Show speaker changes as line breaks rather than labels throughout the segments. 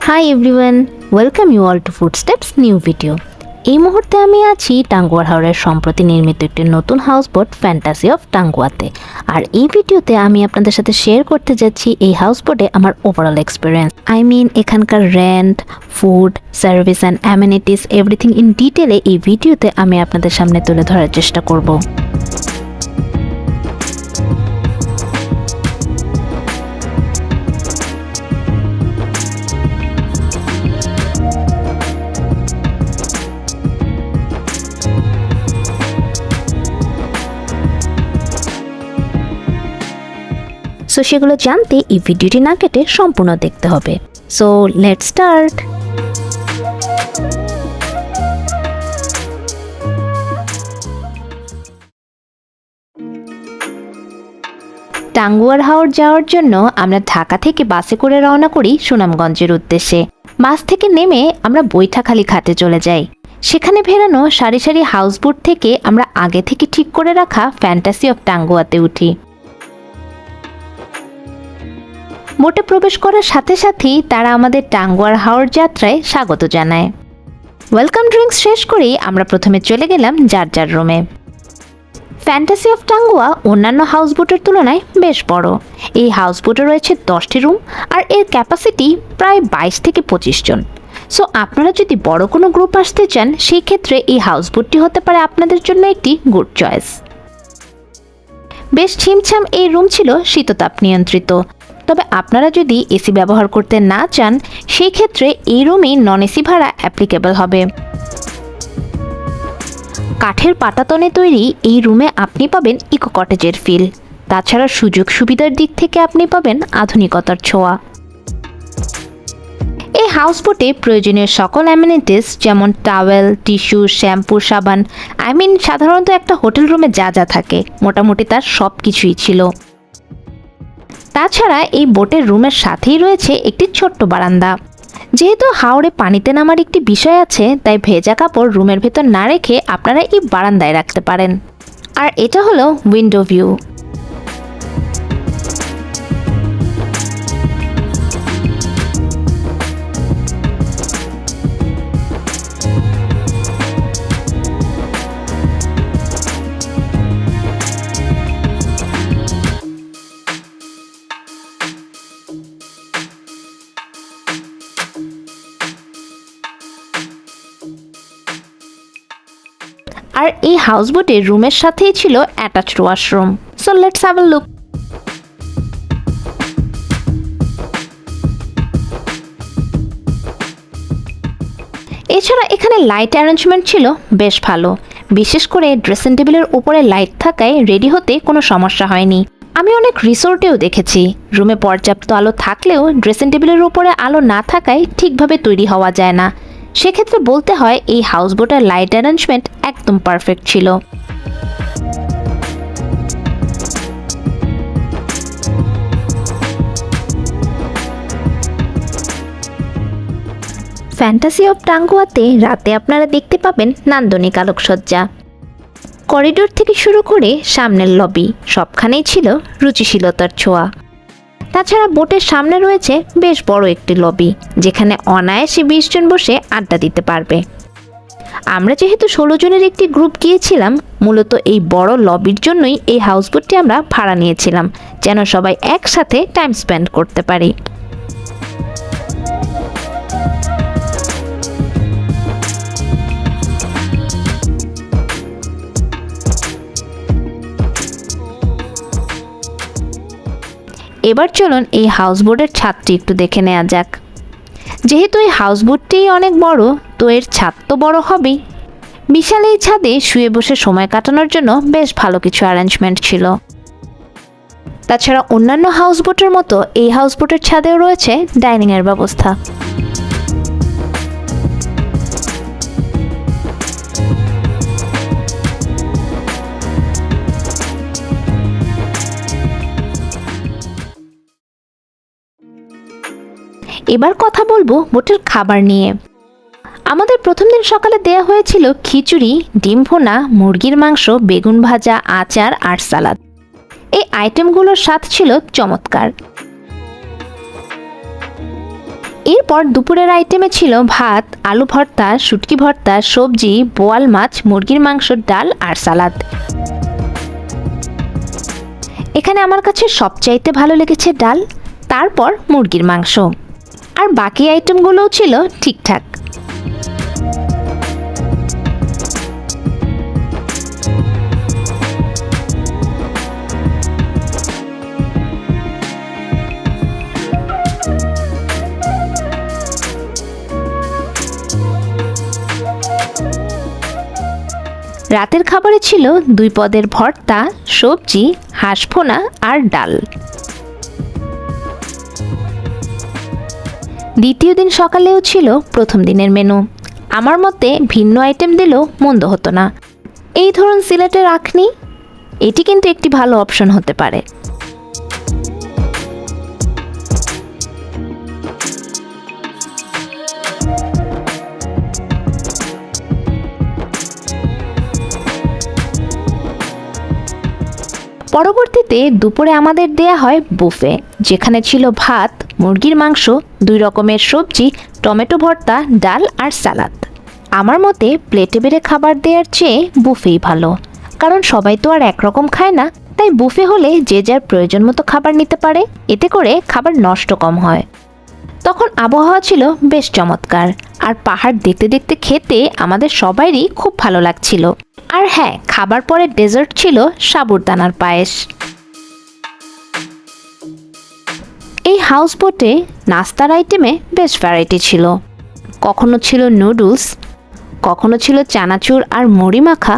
High everyone, welcome you all to Footsteps new video. এই মুহূর্তে আমি আছি টাঙ্গুয়ার হাওরের সম্প্রতি নির্মিত একটি নতুন হাউসবোট ফ্যান্টাসি অফ টাঙ্গুয়াতে। আর এই ভিডিওতে আমি আপনাদের সাথে শেয়ার করতে যাচ্ছি এই হাউসবোটে আমার ওভারঅল এক্সপিরিয়েন্স। এখানকার rent, food, service and amenities everything in ডিটেলে এই ভিডিওতে আমি আপনাদের সামনে তুলে ধরার চেষ্টা করব। সো সেগুলো জানতে এই ভিডিওটি না কেটে সম্পূর্ণ দেখতে হবে। So let's start. Tanguar Haor যাওয়ার জন্য আমরা ঢাকা থেকে বাসে করে রওনা করি সুনামগঞ্জের উদ্দেশ্যে। বাস থেকে নেমে আমরা বৈঠাখালী ঘাটে চলে যাই। সেখানে ভেড়ানো সারি সারি হাউসবোট থেকে আমরা আগে থেকে ঠিক করে রাখা ফ্যান্টাসি অফ টাঙ্গুয়াতে উঠি। বোটে প্রবেশ করার সাথে সাথেই তারা আমাদের টাঙ্গুয়ার হাওর যাত্রায় স্বাগত জানায়। ওয়েলকাম ড্রিঙ্কস শেষ করেই আমরা প্রথমে চলে গেলাম যার যার রুমে। ফ্যান্টাসি অফ টাঙ্গুয়া অন্যান্য হাউসবোটের তুলনায় বেশ বড়। এই হাউসবোটে রয়েছে 10টি রুম আর এর ক্যাপাসিটি প্রায় 22 থেকে 25 জন। সো আপনারা যদি বড় কোনো গ্রুপ আসতে চান সেই ক্ষেত্রে এই হাউসবোটটি হতে পারে আপনাদের জন্য একটি গুড চয়েস। বেশ ছিমছাম এই রুম ছিল শীততাপ নিয়ন্ত্রিত। তবে আপনারা যদি এসি ব্যবহার করতে না চান সেই ক্ষেত্রে এই রুমে নন এসি ভাড়া অ্যাপ্লিকেবল হবে। কাঠের পাটাতনে তৈরি এই রুমে আপনি পাবেন ইকো কটেজের ফিল। তাছাড়া সুযোগ সুবিধার দিক থেকে আপনি পাবেন আধুনিকতার ছোঁয়া। এই হাউসবোটে প্রয়োজনীয় সকল অ্যামেনিটিস যেমন টাওয়েল, টিস্যু, শ্যাম্পু, সাবান সাধারণত একটা হোটেল রুমে যা যা থাকে মোটামুটি তার সব কিছুই ছিল। তাছাড়া এই বোটের রুমের সাথেই রয়েছে একটি ছোট্ট বারান্দা। যেহেতু হাওরে পানিতে নামার একটি বিষয় আছে তাই ভেজা কাপড় রুমের ভেতর না রেখে আপনারা এই বারান্দায় রাখতে পারেন। আর এটা হলো উইন্ডো ভিউ। আর এই হাউসবোটের রুমের সাথেই ছিল attached washroom. So let's have a look. এছাড়া এখানে লাইট অ্যারেঞ্জমেন্ট ছিল বেশ ভালো। বিশেষ করে ড্রেসিং টেবিলের উপরে লাইট থাকায় রেডি হতে কোনো সমস্যা হয়নি। আমি অনেক রিসোর্টেও দেখেছি রুমে পর্যাপ্ত আলো থাকলেও ড্রেসিং টেবিলের উপরে আলো না থাকায় ঠিকভাবে তৈরি হওয়া যায় না। সেক্ষেত্রে বলতে হয় এই হাউসবোটের লাইট অ্যারেঞ্জমেন্ট একদম পারফেক্ট ছিল। ফ্যান্টাসি অফ টাঙ্গুয়াতে রাতে আপনারা দেখতে পাবেন নান্দনিক আলোকসজ্জা। করিডোর থেকে শুরু করে সামনের লবি সবখানেই ছিল রুচিশীলতার ছোঁয়া। তাছাড়া বোটের সামনে রয়েছে বেশ বড় একটি লবি যেখানে অনায়াসে 20 জন বসে আড্ডা দিতে পারবে। আমরা যেহেতু 16 জনের একটি গ্রুপ গিয়েছিলাম মূলত এই বড় লবির জন্যই এই হাউসবোটটি আমরা ভাড়া নিয়েছিলাম যেন সবাই একসাথে টাইম স্পেন্ড করতে পারি। এবার চলুন এই হাউসবোটের ছাদটি একটু দেখে নেওয়া যাক। যেহেতু এই হাউসবোটটিই অনেক বড় তো এর ছাদ তো বড় হবেই। বিশাল এই ছাদে শুয়ে বসে সময় কাটানোর জন্য বেশ ভালো কিছু অ্যারেঞ্জমেন্ট ছিল। তাছাড়া অন্যান্য হাউসবোটের মতো এই হাউসবোটের ছাদেও রয়েছে ডাইনিংয়ের ব্যবস্থা। এবার কথা বলবো বোটের খাবার নিয়ে। আমাদের প্রথম দিন সকালে দেয়া হয়েছিল খিচুড়ি, ডিম ভুনা, মুরগির মাংস, বেগুন ভাজা, আচার আর সালাদ। এই আইটেমগুলোর স্বাদ ছিল চমৎকার। এরপর দুপুরের আইটেমে ছিল ভাত, আলু ভর্তা, শুটকি ভর্তা, সবজি, বোয়াল মাছ, মুরগির মাংস, ডাল আর সালাদ। এখানে আমার কাছে সবচাইতে ভালো লেগেছে ডাল, তারপর মুরগির মাংস, আর বাকি আইটেমগুলোও ছিল ঠিকঠাক। রাতের খাবারে ছিল 2 পদের ভর্তা, সবজি, হাঁসভোনা আর ডাল। দ্বিতীয় দিন সকালেও ছিল প্রথম দিনের মেনু। আমার মতে ভিন্ন আইটেম দিলেও মন্দ হতো না। এই ধরুন সিলেটের আখনি, এটি কিন্তু একটি ভালো অপশন হতে পারে। পরবর্তীতে দুপুরে আমাদের দেয়া হয় বুফে, যেখানে ছিল ভাত, মুরগির মাংস, 2 রকমের সবজি, টমেটো ভর্তা, ডাল আর সালাদ। আমার মতে প্লেটে বেড়ে খাবার দেওয়ার চেয়ে বুফেই ভালো, কারণ সবাই তো আর একরকম খায় না, তাই বুফে হলে যে যার প্রয়োজন মতো খাবার নিতে পারে, এতে করে খাবার নষ্ট কম হয়। তখন আবহাওয়া ছিল বেশ চমৎকার, আর পাহাড় দেখতে দেখতে খেতে আমাদের সবারই খুব ভালো লাগছিল। আর হ্যাঁ, খাবার পরে ডেজার্ট ছিল সাবুদানার পায়েস। এই হাউসবোটে নাস্তার আইটেমে বেশ ভ্যারাইটি ছিল। কখনো ছিল নুডলস, কখনো ছিল চানাচুর আর মুড়ি মাখা,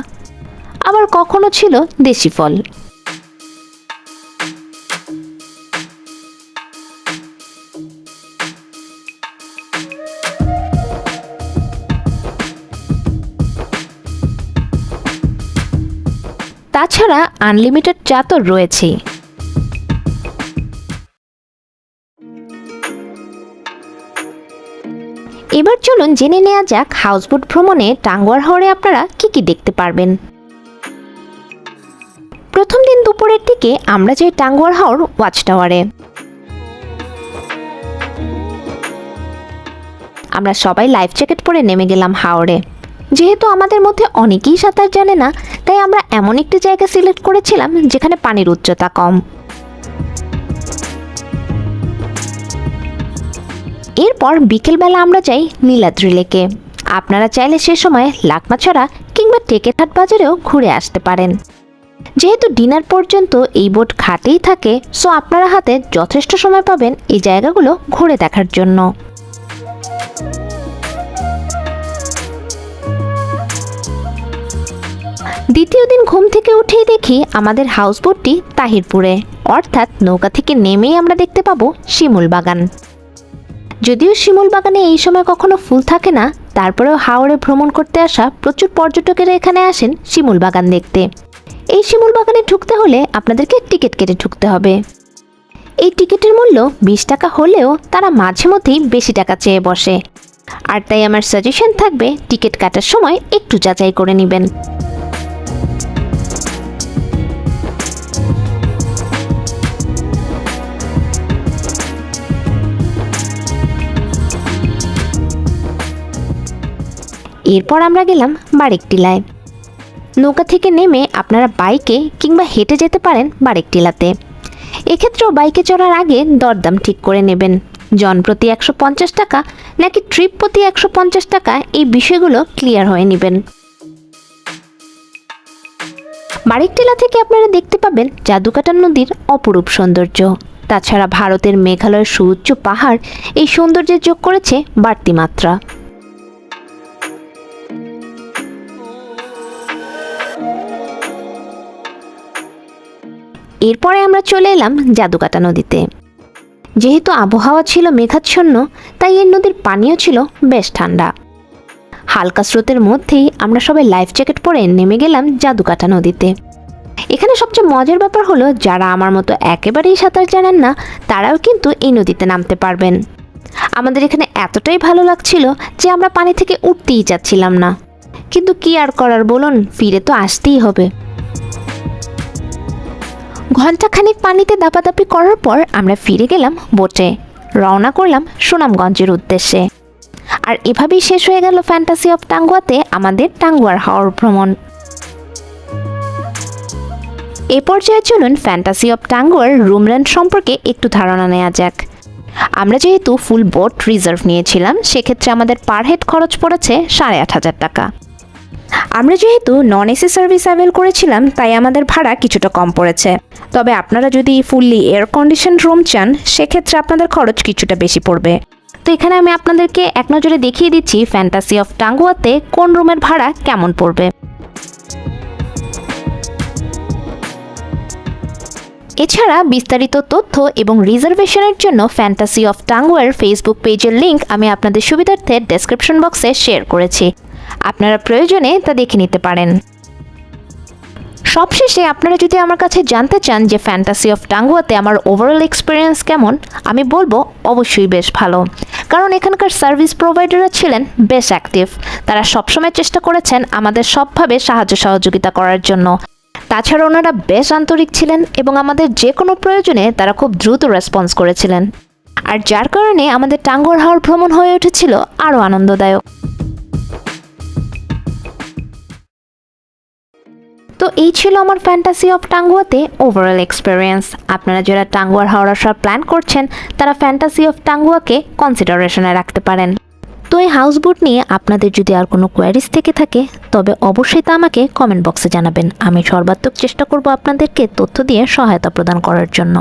আবার কখনো ছিল দেশি ফল। তাছাড়া আনলিমিটেড চা তো রয়েছেই। এবার চলুন জেনে নেওয়া যাক হাউসবোট ভ্রমণে টাঙ্গুয়ার হাওরে আপনারা কি কি দেখতে পারবেন। প্রথম দিন দুপুরের দিকে আমরা যাই টাঙ্গুয়ার হাওর ওয়াচ টাওয়ারে। আমরা সবাই লাইফ জ্যাকেট পরে নেমে গেলাম হাওরে। যেহেতু আমাদের মধ্যে অনেকেই সাঁতার জানে না, তাই আমরা এমন একটি জায়গা সিলেক্ট করেছিলাম যেখানে পানির উচ্চতা কম। এরপর বিকেলবেলা আমরা যাই নীলাদ্রি লেকে। আপনারা চাইলে সে সময় লাকমাছড়া কিংবা টেকেরহাট বাজারেও ঘুরে আসতে পারেন। যেহেতু ডিনার পর্যন্ত এই বোট ঘাটেই থাকে, সো আপনারা হাতে যথেষ্ট সময় পাবেন এই জায়গাগুলো ঘুরে দেখার জন্য। দ্বিতীয় দিন ঘুম থেকে উঠেই দেখি আমাদের হাউসবোটটি তাহিরপুরে, অর্থাৎ নৌকা থেকে নেমেই আমরা দেখতে পাবো শিমুল বাগান। যদিও শিমুল বাগানে এই সময় কখনো ফুল থাকে না, তারপরেও হাওড়ে ভ্রমণ করতে আসা প্রচুর পর্যটকেরা এখানে আসেন শিমুল বাগান দেখতে। এই শিমুল বাগানে ঢুকতে হলে আপনাদেরকে টিকিট কেটে ঢুকতে হবে। এই টিকিটের মূল্য 20 টাকা হলেও তারা মাঝে মধ্যেই বেশি টাকা চেয়ে বসে, আর তাই আমার সাজেশন থাকবে টিকিট কাটার সময় একটু যাচাই করে নেবেন। এরপর আমরা গেলাম বারেকটিলায়। নৌকা থেকে নেমে আপনারা বাইকে কিংবা হেঁটে যেতে পারেন বারেকটিলাতে। এক্ষেত্রেও বাইকে চড়ার আগে দরদাম ঠিক করে নেবেন, জনপ্রতি 150 টাকা নাকি ট্রিপ প্রতি 150 টাকা, এই বিষয়গুলো ক্লিয়ার হয়ে নেবেন। বারেকটিলা থেকে আপনারা দেখতে পাবেন জাদুকাটা নদীর অপরূপ সৌন্দর্য। তাছাড়া ভারতের মেঘালয়ের সুউচ্চ পাহাড় এই সৌন্দর্যে যোগ করেছে বাড়তি মাত্রা। এরপরে আমরা চলে এলাম জাদুকাটা নদীতে। যেহেতু আবহাওয়া ছিল মেঘাচ্ছন্ন, তাই এই নদীর পানিও ছিল বেশ ঠান্ডা। হালকা স্রোতের মধ্যেই আমরা সবাই লাইফ জ্যাকেট পরে নেমে গেলাম জাদুকাটা নদীতে। এখানে সবচেয়ে মজার ব্যাপার হলো, যারা আমার মতো একেবারেই সাঁতার জানেন না, তারাও কিন্তু এই নদীতে নামতে পারবেন। আমাদের এখানে এতটাই ভালো লাগছিল যে আমরা পানি থেকে উঠতেই চাচ্ছিলাম না, কিন্তু কি আর করার বলুন, ফিরে তো আসতেই হবে। ঘণ্টাখানেক পানিতে দাপাদাপি করার পর আমরা ফিরে গেলাম বোটে। রওনা করলাম সুনামগঞ্জের উদ্দেশ্যে। আর এভাবেই শেষ হয়ে গেল ফ্যান্টাসি অফ টাঙ্গুয়াতে আমাদের টাঙ্গুয়ার হাওর ভ্রমণ। এ পর্যায়ে চলুন fantasy of Tanguar room rent সম্পর্কে একটু ধারণা নেওয়া যাক। আমরা যেহেতু ফুল বোট রিজার্ভ নিয়েছিলাম, সেক্ষেত্রে আমাদের পার হেড খরচ পড়েছে 8,500 টাকা। আমরা যেহেতু নন এসি সার্ভিস অ্যাভেল করেছিলাম, তাই আমাদের ভাড়া কিছুটা কম পড়েছে। তবে আপনারা যদি ফুললি এয়ার কন্ডিশন রুম চান, সেক্ষেত্রে আপনাদের খরচ কিছুটা বেশি পড়বে। তো এখানে আমি আপনাদেরকে এক নজরে দেখিয়ে দিচ্ছি ফ্যান্টাসি অফ টাঙ্গুয়াতে কোন রুমের ভাড়া কেমন পড়বে। এছাড়া বিস্তারিত তথ্য এবং রিজার্ভেশনের জন্য ফ্যান্টাসি অফ টাঙ্গুয়ার ফেসবুক পেজের লিংক আমি আপনাদের সুবিধার্থে ডেসক্রিপশন বক্সে শেয়ার করেছি। আপনারা প্রয়োজনে তা দেখে নিতে পারেন। সবশেষে আপনারা যদি আমার কাছে জানতে চান যে ফ্যান্টাসি অফ টাঙ্গুয়াতে আমার ওভারঅল এক্সপিরিয়েন্স কেমন, আমি বলবো অবশ্যই বেশ ভালো। কারণ এখানকার সার্ভিস প্রোভাইডাররা ছিলেন বেশ অ্যাক্টিভ। তারা সবসময় চেষ্টা করেছেন আমাদের সবভাবে সাহায্য সহযোগিতা করার জন্য। তাছাড়া ওনারা বেশ আন্তরিক ছিলেন এবং আমাদের যে কোনো প্রয়োজনে তারা খুব দ্রুত রেসপন্স করেছিলেন। আর যার কারণে আমাদের টাঙ্গুয়ার হাওর ভ্রমণ হয়ে উঠেছিল আরও আনন্দদায়ক। তো এই ছিল আমার ফ্যান্টাসি অফ টাঙ্গুয়াতে ওভারঅল এক্সপিরিয়েন্স। আপনারা যারা টাঙ্গুয়ার হাওর আসার প্ল্যান করছেন, তারা ফ্যান্টাসি অফ টাঙ্গুয়াকে কনসিডারেশনে রাখতে পারেন। তো এই হাউসবোট নিয়ে আপনাদের যদি আর কোনো কোয়ারিজ থেকে থাকে, তবে অবশ্যই তা আমাকে কমেন্ট বক্সে জানাবেন। আমি সর্বাত্মক চেষ্টা করব আপনাদেরকে তথ্য দিয়ে সহায়তা প্রদান করার জন্য।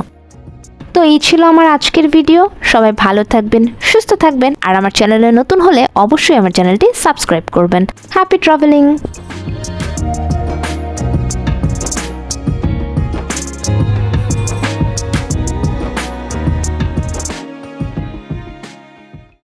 তো এই ছিল আমার আজকের ভিডিও। সবাই ভালো থাকবেন, সুস্থ থাকবেন, আর আমার চ্যানেলে নতুন হলে অবশ্যই আমার চ্যানেলটি সাবস্ক্রাইব করবেন। Happy travelling.